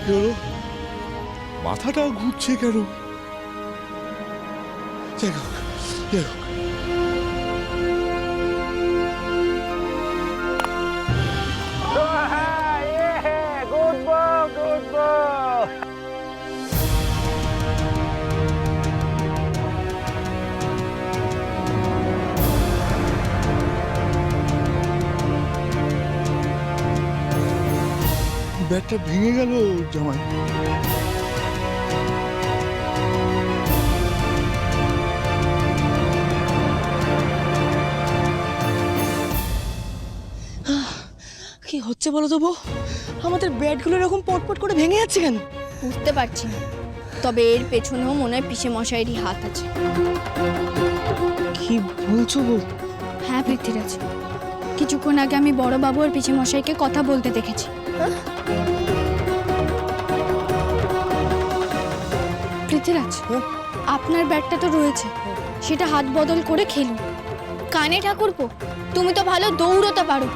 হলো? মাথাটা ঘুরছে কেন? যাই হোক, যাই হোক। ব্যাটটা ভেঙে গেল জামাই। কি হচ্ছে বলো তো বউ? আমাদের ব্যাটগুলো এরকম পটপট করে ভেঙে যাচ্ছে কেন? বুঝতে পারছি না, তবে এর পেছনেও মনে হয় পিসে মশাইয়েরই হাত আছে। কি বলছো বউ? হ্যাঁ পৃথ্বীরাজ, কিছুক্ষণ আগে আমি বড় বাবু আর পিসে মশাইকে কথা বলতে দেখেছি। পৃথ্বীরাজ, আপনার ব্যাটটা তো রয়েছে, সেটা হাত বদল করে খেলুন। কানে ঠাকুরপো, তুমি তো ভালো দৌড়তে পারো,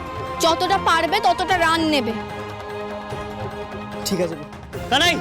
যতটা পারবে ততটা রান নেবে। ঠিক আছে কানাই।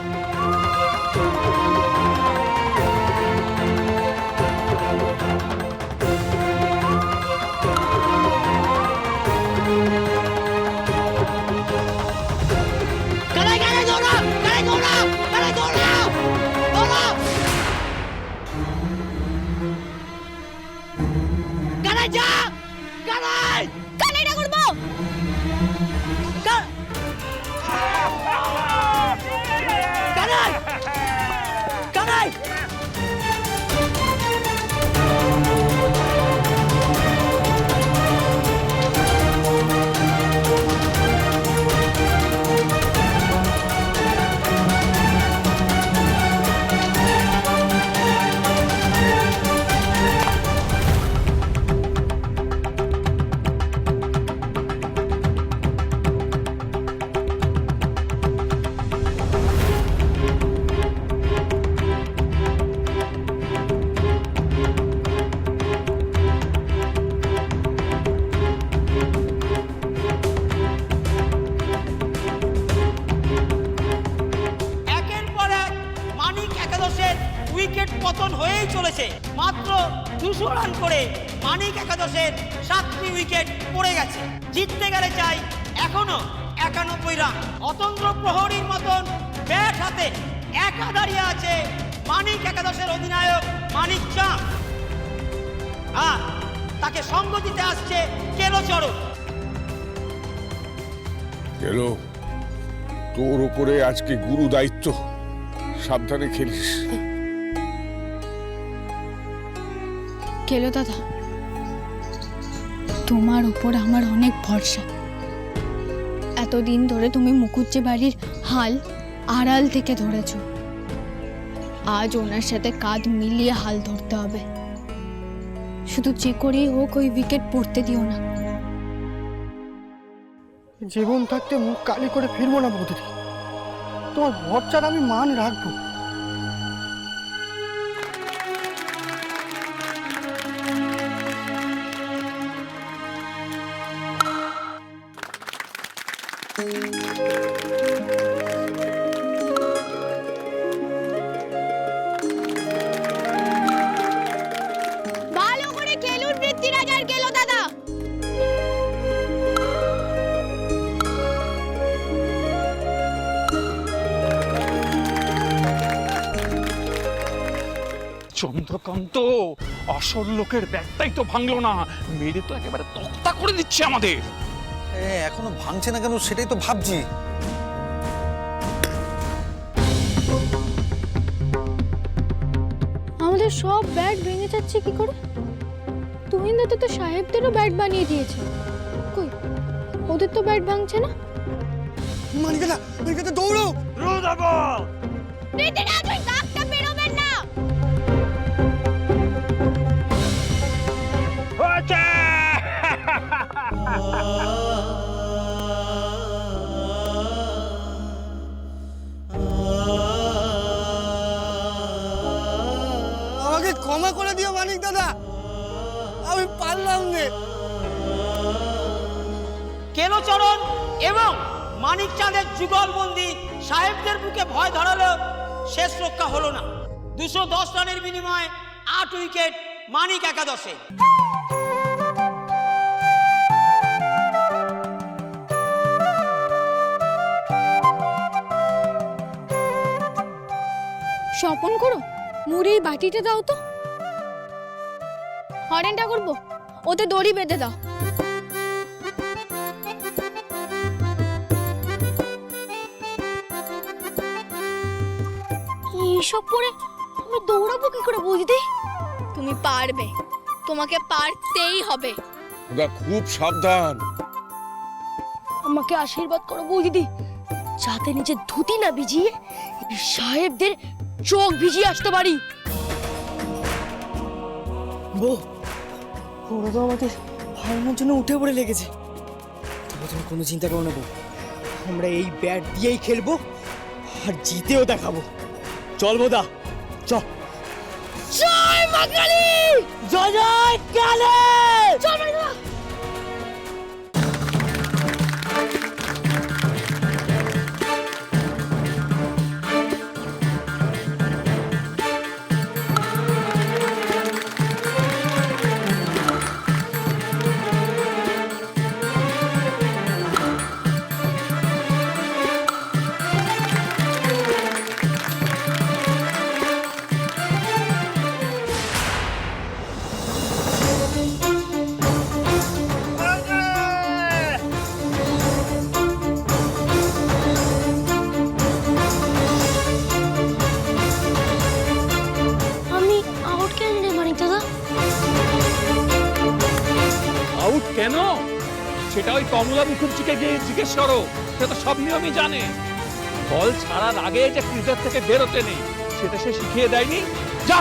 উইকেট পতন হয়েই চলেছে। মাত্র 200 রান করে মানিক একাদশের 7টি উইকেট পড়ে গেছে। জিততে গেলে চাই এখনো 91 রান। অতন্ত্র প্রহরীর মতন ব্যাট হাতে একা দাঁড়িয়ে আছে মানিক একাদশের অধিনায়ক মানিক চাঁদ, আর তাকে সঙ্গ দিতে আসছে কেলোচরণ। কেলো, তোর ওপরে আজকে গুরু দায়িত্ব, সাবধানে খেলিস। কেলো দাদা, তোমার উপর আমার অনেক ভরসা। এতদিন ধরে তুমি মুকুজ্জে বাড়ির হাল আড়াল থেকে ধরেছ, আজ ওনার সাথে কাঁধ মিলিয়ে হাল ধরতে হবে। শুধু যে করেই হোক ওই উইকেট পড়তে দিও না। জীবন থাকতে মুখ কালি করে ফিরবো না বৌদিদি, তোমার ভরসার আমি মান রাখবো। ভালো করে খেলুন পৃথ্বীরাজ আর গেলো দাদা। চন্দ্রকান্ত, আসল লোকের ব্যাগটাই তো ভাঙলো না, মেরে তো একেবারে তক্তা করে দিচ্ছে আমাদের। এখনো ভাঙছে না কেন সেটাই তো ভাবছি। আমাদের সব ব্যাট ভেঙে যাচ্ছে কি করে? তুহিনদা তো সাহেবদেরও ব্যাট বানিয়ে দিয়েছে, কই ওদের তো ব্যাট ভাঙছে না। মানিকাদা, মানিকাদা দৌড়ো। পৃথ্বীরাজ, ওই দাগটা বেরোবেন না। আমাকে ক্ষমা করে দিও মানিক দাদা, আমি পারলাম না। কেলোচরণ এবং মানিক চাঁদের যুগলবন্দি সাহেবদের বুকে ভয় ধরালেও শেষ রক্ষা হলো না। 210 রানের বিনিময়ে 8 উইকেট মানিক একাদশে। স্বপন করো, মুড়ি বাটিটা দাও তো। হরেনটা করবো, ওতে দড়ি বেঁধে দাও। এইসব পরে আমি দৌড়াবো কি করে বৌদিদি? তুমি পারবে, তোমাকে পারতেই হবে। ওরা খুব সাবধান। আমাকে আশীর্বাদ করো বৌদিদি, যাতে নিজের ধুতি না ভিজিয়ে এই সাহেবদের চোখ ভিজিয়ে আসতে পারি। বউ, ওরা তো আমাদের হারানোর জন্য উঠে পড়ে লেগেছে। তবে তুমি কোনো চিন্তা করো না বউ, আমরা এই ব্যাট দিয়েই খেলবো আর জিতেও দেখাবো। চল বোদা, চল। জয় মা কালী! জয় জয় কালে। চল মাইদা! আমি আউট কেন রে মানিক দাদা? আউট কেন সেটা ওই কমলা মুখুজ্জিকে গিয়ে জিজ্ঞেস করো, সে তো সব নিয়মই জানে। বল ছাড়ার আগে যে ক্রিজের থেকে বেরোতে নেই সেটা সে শিখিয়ে দেয়নি। যা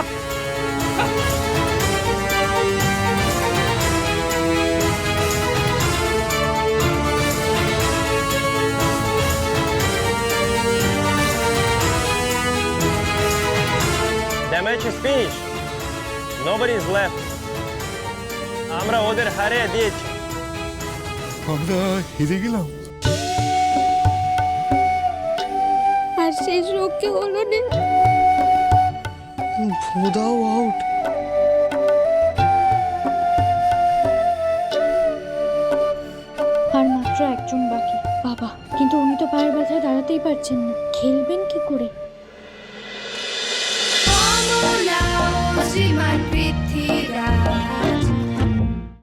The match is finished. Nobody is left. আমরা ওদের হারিয়ে দিয়েছি। আমরা হেরে গেলাম। আর শেষ রক্ষে হলো না। বোদাও আউট। আর মাত্র একজন বাকি, বাবা। কিন্তু উনি তো পায়ের ব্যথায় দাঁড়াতেই পারছেন না, খেলবেন কি করে?